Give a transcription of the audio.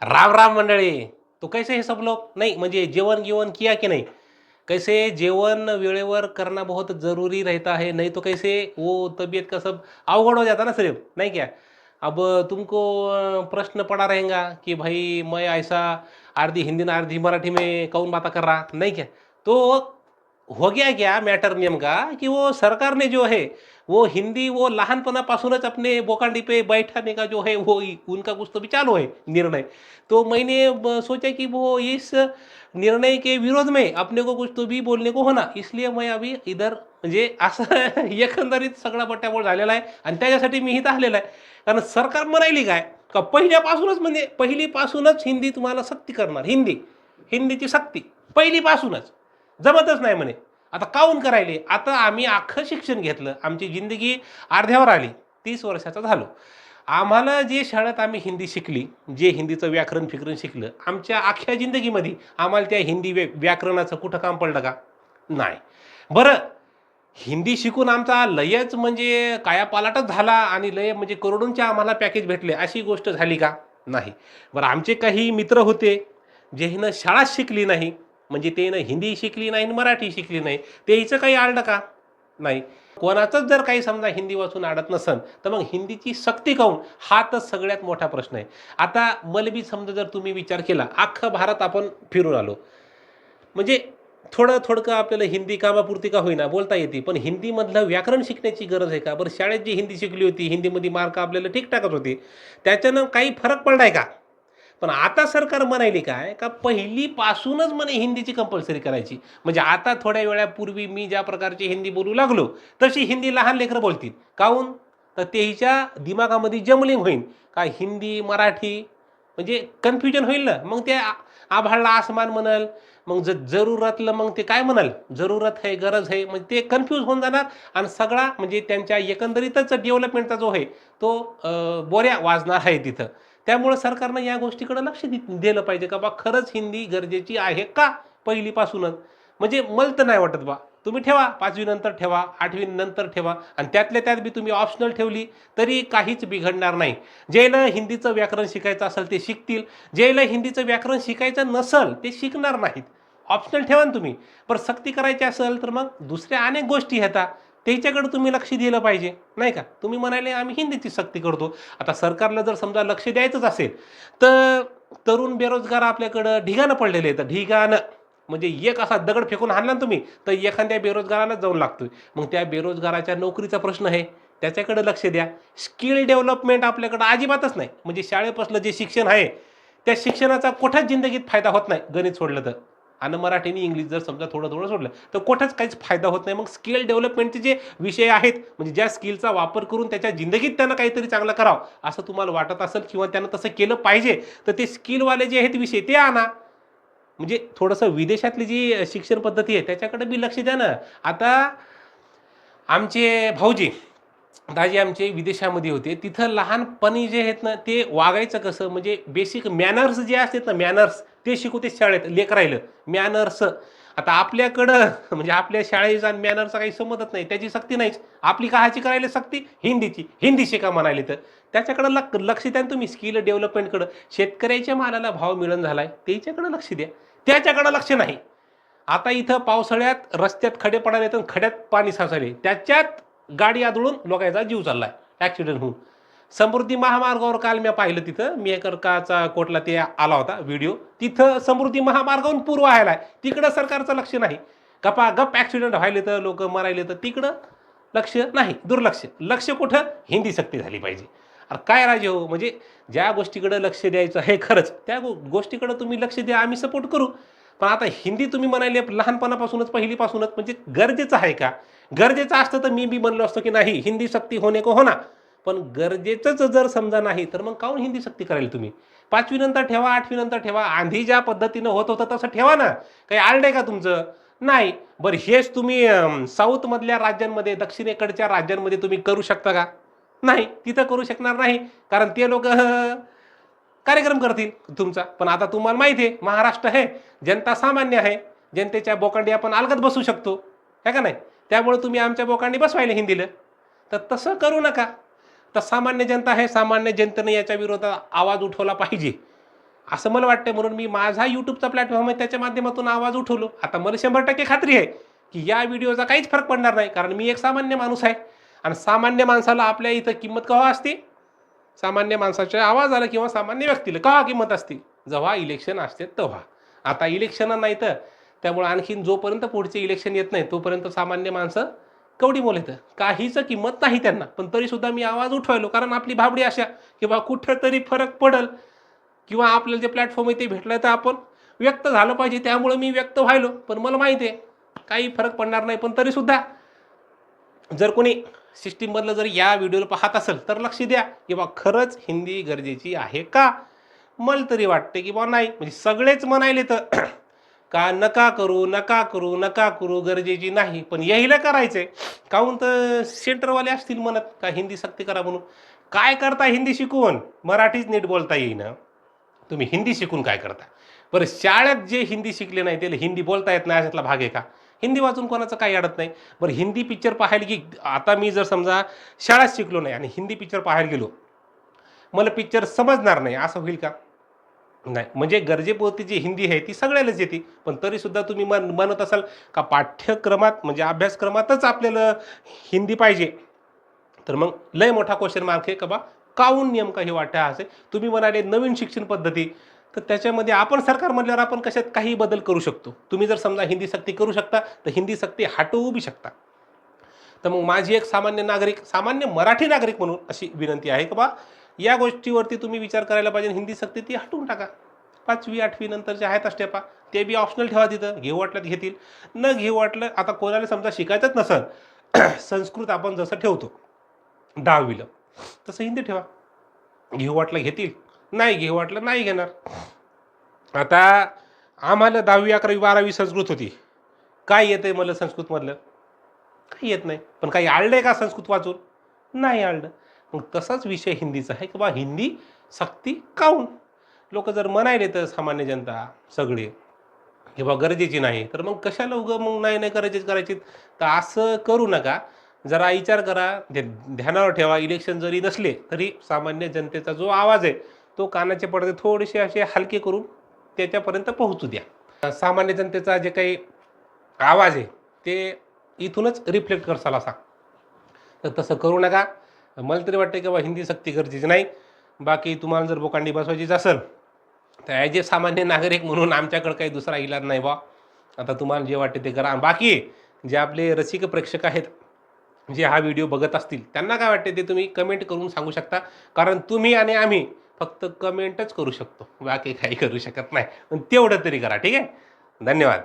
राम राम मंडळी. तो कैसे है सब लोग? नहीं म्हणजे जेवण गिवण किया कि नहीं? कैसे जेवण वेळेवर करना बहुत ज़रूरी रहता है, नहीं तो कैसे वो तबीयत का सब अवघड हो जाता ना सिर्फ, नहीं क्या? अब तुमको प्रश्न पड़ा रहेगा कि भाई मैं ऐसा आधी हिंदी ना आधी मराठी में कौन बातें कर रहा, नहीं क्या? तो हो गया क्या मैटर नेमका कि वो सरकार ने जो है वो हिंदी वो लहानपणापासूनच अपने बोकांडी पे बैठाने का जो है वो उनका कुछ तो भी चालू है निर्णय। तो मैंने सोचा कि वो इस निर्णय के विरोध में अपने को कुछ तो भी बोलने को होना, इसलिए मैं अभी इधर म्हणजे असं एकंदरीत सगळा बट्ट्याबोळ झालेला आहे आणि त्याच्यासाठी मी इथं आलेला आहे. कारण सरकार म्हणायली काय, का पहिल्यापासूनच म्हणजे पहिलीपासूनच हिंदी तुम्हाला सक्ती करणार. हिंदीची सक्ती पहिलीपासूनच. जमतच नाही म्हणे. आता काहून करायले? आता आम्ही अख्खं शिक्षण घेतलं. आमची जिंदगी अर्ध्यावर आली. 30 वर्षाचा झालो. आम्हाला जे शाळेत आम्ही हिंदी शिकली, जे हिंदीचं व्याकरण-फिकरण शिकलं, आमच्या अख्ख्या जिंदगीमध्ये आम्हाला त्या हिंदी व्याकरणाचं कुठं काम पडलं का? नाही. बरं, हिंदी शिकून आमचा लयच म्हणजे कायापालटच झाला आणि लय म्हणजे करोडोंचे आम्हाला पॅकेज भेटले, अशी गोष्ट झाली का? नाही. बरं, आमचे काही मित्र होते, ज्यानं शाळाच शिकली नाही, म्हणजे त्यानं हिंदी शिकली नाही आणि मराठी शिकली नाही. त्याचं काही आडलं का? नाही. कोणाचंच जर काही समजा हिंदी वाचून अडत नसन, तर मग हिंदीची सक्ती काहून? हा तर सगळ्यात मोठा प्रश्न आहे. आता मला बी समजा जर तुम्ही विचार केला, अख्खा भारत आपण फिरून आलो. म्हणजे थोडं-थोडकं आपल्याला हिंदी कामापुरती का होईना बोलता येते. पण हिंदीमधलं व्याकरण शिकण्याची गरज आहे का? बरं शाळेत जी हिंदी शिकली होती, हिंदीमध्ये मार्क आपल्याला ठीक-ठाकच होते. त्याच्यानं काही फरक पडलाय का? पण आता सरकार म्हणायली काय, का पहिलीपासूनच म्हणे हिंदीची कंपल्सरी करायची. म्हणजे आता थोड्या वेळापूर्वी मी ज्या प्रकारची हिंदी बोलू लागलो, तशी हिंदी लहान लेकरं बोलतील. काहून? तर त्याच्या दिमागामध्ये जमलिंग होईल. का हिंदी, मराठी म्हणजे कन्फ्युजन होईल ना. मग ते आभाळला आसमान म्हणल, मग जरूरतलं मग ते काय म्हणाल? जरूरत है, गरज है. म्हणजे ते कन्फ्यूज होऊन जाणार आणि सगळा म्हणजे त्यांच्या एकंदरीतच डेव्हलपमेंटचा जो आहे, तो बोऱ्या वाजणार आहे तिथं. त्यामुळं सरकारनं या गोष्टीकडे लक्ष दिलं पाहिजे का बा खरंच हिंदी गरजेची आहे का पहिलीपासूनच? म्हणजे मला तर नाही वाटत बा. तुम्ही ठेवा 5वी नंतर ठेवा, 8वी नंतर ठेवा आणि त्यातल्या त्यात बी तुम्ही ऑप्शनल ठेवली तरी काहीच बिघडणार नाही. ज्याला हिंदीचं व्याकरण शिकायचं असेल ते शिकतील, ज्याला हिंदीचं व्याकरण शिकायचं नसेल ते शिकणार नाहीत. ऑप्शनल ठेवा ना तुम्ही. पण सक्ती करायची असेल तर मग दुसऱ्या अनेक गोष्टी येतात. त्याच्याकडे तुम्ही लक्ष दिलं पाहिजे, नाही का? तुम्ही म्हणाले आम्ही हिंदीची सक्ती करतो. आता सरकारला जर समजा लक्ष द्यायचंच असेल, तर तरुण बेरोजगार आपल्याकडं ढिगाणं पडलेले आहेत. ढिगाणं. म्हणजे एक असा दगड फेकून हाणला ना तुम्ही, तर एखाद्या बेरोजगारालाच जाऊन लागतोय. मग त्या बेरोजगाराच्या नोकरीचा प्रश्न आहे, त्याच्याकडे लक्ष द्या. स्किल डेव्हलपमेंट आपल्याकडं अजिबातच नाही. म्हणजे शाळेपासलं जे शिक्षण आहे, त्या शिक्षणाचा कुठेच जिंदगीत फायदा होत नाही, गणित सोडलं तर. आणि मराठी आणि इंग्लिश जर समजा थोडं-थोडं सोडलं, तर कुठेच काहीच फायदा होत नाही. मग स्किल डेव्हलपमेंटचे जे विषय आहेत, म्हणजे ज्या स्किलचा वापर करून त्याच्या जिंदगीत त्यानं काहीतरी चांगलं करावं, असं तुम्हाला वाटत असेल किंवा त्यानं तसं केलं पाहिजे, तर ते स्किलवाले जे आहेत विषय ते आणा. म्हणजे थोडंसं विदेशातली जी शिक्षण पद्धती आहे त्याच्याकडे बी लक्ष द्या ना. आता आमचे भाऊजी, दाजी आमचे विदेशामध्ये होते. तिथं लहानपणी जे आहेत ना, ते वागायचं कसं म्हणजे बेसिक मॅनर्स जे असतात ना, मॅनर्स ते शिकवते शाळेत लेकरायला. मॅनर्स. आता आपल्याकडं म्हणजे आपल्या शाळेचा आणि मॅनरचा काही संबंधच नाही. त्याची सक्ती नाहीच. आपली काहाची करायला सक्ती? हिंदीची. हिंदी शिका म्हणाले तर. त्याच्याकडं लक्ष द्या ना तुम्ही स्किल डेव्हलपमेंटकडं. शेतकऱ्याच्या मालाला भाव मिळून झालाय, त्याच्याकडे लक्ष द्या. त्याच्याकडे लक्ष नाही. आता इथं पावसाळ्यात रस्त्यात खडे पडायले तर खड्यात पाणी साचले. त्याच्यात गाडी आदळून लोकांचा जीव चाललाय ॲक्सिडेंट होऊन. समृद्धी महामार्गावर काल मी पाहिलं तिथं मेहकरकाचा कोटला ते आला होता व्हिडिओ. तिथं समृद्धी महामार्गावरून पूर वाहायलाय. तिकडं सरकारचं लक्ष नाही. गपागप ॲक्सिडेंट व्हायले तर लोकं मरायले तर तिकडं लक्ष नाही, दुर्लक्ष. लक्ष कुठं? हिंदी सक्ती झाली पाहिजे. अरे काय राजे हो, म्हणजे ज्या गोष्टीकडे लक्ष द्यायचं आहे खरंच, त्या गोष्टीकडे तुम्ही लक्ष द्या, आम्ही सपोर्ट करू. पण आता हिंदी तुम्ही म्हणाले लहानपणापासूनच पहिलीपासूनच म्हणजे गरजेचं आहे का? गरजेचं असतं तर मी बी म्हणलो असतो की नाही हिंदी सक्ती होणे को होना. पण गरजेचंच जर समजा नाही, तर मग काहून हिंदी सक्ती करायला तुम्ही? 5वी नंतर ठेवा, 8वी नंतर ठेवा. आधी ज्या पद्धतीनं होत होतं तसं ठेवा ना. काही आलडं का तुमचं? नाही. बरं हेच तुम्ही साऊथमधल्या राज्यांमध्ये, दक्षिणेकडच्या राज्यांमध्ये तुम्ही करू शकता का? नाही. तिथं करू शकणार नाही. कारण ते लोकं कार्यक्रम करतील तुमचा. पण आता तुम्हाला माहिती आहे महाराष्ट्र आहे, जनता सामान्य आहे. जनतेच्या बोकांडी आपण अलगद बसू शकतो. आहे का नाही? त्यामुळे तुम्ही आमच्या बोकांडी बसवायला हिंदीला. तर तसं करू नका. तर सामान्य जनता आहे, सामान्य जनतेने याच्या विरोधात आवाज उठवला पाहिजे. असं मला वाटतं. म्हणून मी माझा यूट्यूबचा प्लॅटफॉर्म आहे त्याच्या माध्यमातून आवाज उठवलो. आता मला 100% खात्री आहे की या व्हिडिओचा काहीच फरक पडणार नाही, कारण मी एक सामान्य माणूस आहे आणि सामान्य माणसाला आपल्या इथं किंमत केव्हा असते? सामान्य माणसाच्या आवाजाला किंवा सामान्य व्यक्तीला केव्हा किंमत असते? जेव्हा इलेक्शन असते तेव्हा. आता इलेक्शन नाही तर त्यामुळे आणखीन जोपर्यंत पुढचे इलेक्शन येत नाही तोपर्यंत सामान्य माणसं कवडी मोल येतं, काहीच किंमत नाही त्यांना. पण तरीसुद्धा मी आवाज उठवायलो, कारण आपली भाबडी अशा की बा कुठंतरी फरक पडल किंवा आपल्याला जे प्लॅटफॉर्म आहे ते भेटलं तर आपण व्यक्त झालं पाहिजे. त्यामुळे मी व्यक्त व्हायलो. पण मला माहिती आहे काही फरक पडणार नाही. पण तरीसुद्धा जर कोणी सिस्टीममधलं जर या व्हिडिओला पाहत असेल तर लक्ष द्या की बा खरंच हिंदी गरजेची आहे का? मला तरी वाटते की बा नाही. म्हणजे सगळेच म्हणायले तर का नका करू, नका करू, नका करू, गरजेची नाही. पण यायला करायचंय. काहून तर सेंटरवाले असतील म्हणत का हिंदी सक्ती करा म्हणून. काय करता हिंदी शिकवून? मराठीच नीट बोलता येईना. तुम्ही हिंदी शिकून काय करता? बरं, शाळेत जे हिंदी शिकले नाही त्याला हिंदी बोलता येत नाही अशातला भाग आहे का? हिंदी वाचून कोणाचं काही अडत नाही. बरं, हिंदी पिक्चर पाहायला की आता मी जर समजा शाळेत शिकलो नाही आणि हिंदी पिक्चर पाहायला गेलो, मला पिक्चर समजणार नाही असं होईल का? नाही. म्हणजे गरजेपुरती जी हिंदी आहे ती सगळ्यालाच येते. पण तरीसुद्धा तुम्ही म्हणत असाल का पाठ्यक्रमात म्हणजे अभ्यासक्रमातच आपल्याला हिंदी पाहिजे, तर मग लय मोठा क्वेश्चन मार्क आहे का बा काहून नेमका हे वाटा असे. तुम्ही म्हणाले नवीन शिक्षण पद्धती, तर त्याच्यामध्ये आपण सरकार म्हटल्यावर आपण कशात काही बदल करू शकतो. तुम्ही जर समजा हिंदी सक्ती करू शकता तर हिंदी सक्ती हटवू बी शकता. तर मग माझी एक सामान्य नागरिक, सामान्य मराठी नागरिक म्हणून अशी विनंती आहे की बा या गोष्टीवरती तुम्ही विचार करायला पाहिजे. हिंदी सक्ती ती हटवून टाका. 5वी 8वी नंतर आहेत स्टेपा ते बी ऑप्शनल ठेवा. तिथं घेऊ वाटलं घेतील, न घेऊ वाटलं आता कोणाला समजा शिकायचंच नसल संस्कृत आपण जसं ठेवतो 10वीला तसं हिंदी ठेवा. घेऊ वाटलं घेतील, नाही घेऊ वाटलं नाही घेणार. आता आम्हाला 10वी 11वी 12वी संस्कृत होती. काय येतंय मला संस्कृतमधलं? काही येत नाही. पण काही आळलंय का संस्कृत वाचून? नाही आळलं. मग तसाच विषय हिंदीचा आहे की बा हिंदी सक्ती काहून? लोक जर म्हणायले तर सामान्य जनता सगळे किंवा गरजेची नाही, तर मग कशाला उगं मग नाही नाही करायचीच करायची. तर असं करू नका. जरा विचार करा. ध्यानावर ठेवा, इलेक्शन जरी नसले तरी सामान्य जनतेचा जो आवाज आहे तो कानाचे पडदे थोडेसे असे हलके करून त्याच्यापर्यंत पोहोचू द्या. सामान्य जनतेचा जे काही आवाज आहे ते इथूनच रिफ्लेक्ट करसाल असा. तर तसं करू नका. मला तरी वाटतं की बाबा हिंदी सक्ती गरजेची नाही. बाकी तुम्हाला जर बोकांडी बसवायचीच असेल तर ॲज ए सामान्य नागरिक म्हणून आमच्याकडे काही दुसरा इलाज नाही बा. आता तुम्हाला जे वाटते ते करा. बाकी जे आपले रसिक प्रेक्षक आहेत जे हा व्हिडिओ बघत असतील त्यांना काय वाटते ते तुम्ही कमेंट करून सांगू शकता. कारण तुम्ही आणि आम्ही फक्त कमेंटच करू शकतो, बाकी काही करू शकत नाही. पण तेवढं तरी करा. ठीक आहे. धन्यवाद.